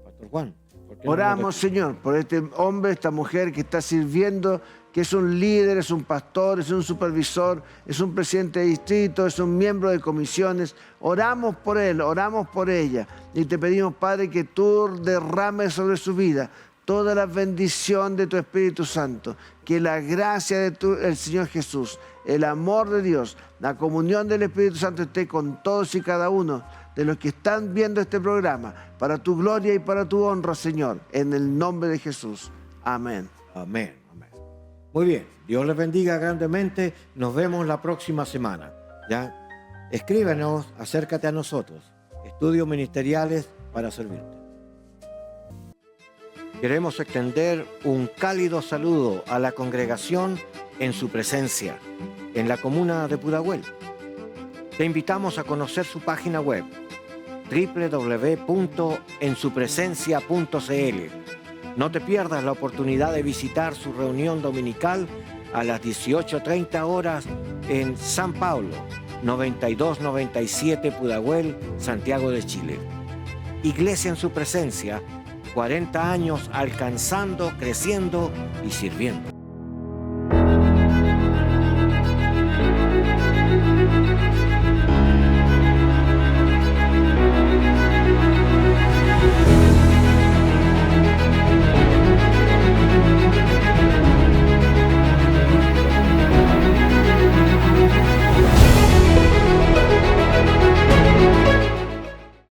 Pastor Juan. ¿por qué no nos Oramos, Señor, por este hombre, esta mujer que está sirviendo, que es un líder, es un pastor, es un supervisor, es un presidente de distrito, es un miembro de comisiones. Oramos por él, oramos por ella. Y te pedimos, Padre, que tú derrames sobre su vida toda la bendición de tu Espíritu Santo. Que la gracia del Señor Jesús, el amor de Dios, la comunión del Espíritu Santo esté con todos y cada uno de los que están viendo este programa, para tu gloria y para tu honra, Señor, en el nombre de Jesús. Amén. Amén, amén. Muy bien, Dios les bendiga grandemente. Nos vemos la próxima semana, ¿ya? Escríbenos, acércate a nosotros. Estudios Ministeriales para servirte. Queremos extender un cálido saludo a la congregación En Su Presencia, en la comuna de Pudahuel. Te invitamos a conocer su página web, www.ensupresencia.cl. No te pierdas la oportunidad de visitar su reunión dominical a las 18:30 horas en San Pablo, 9297 Pudahuel, Santiago de Chile. Iglesia En Su Presencia, 40 años alcanzando, creciendo y sirviendo.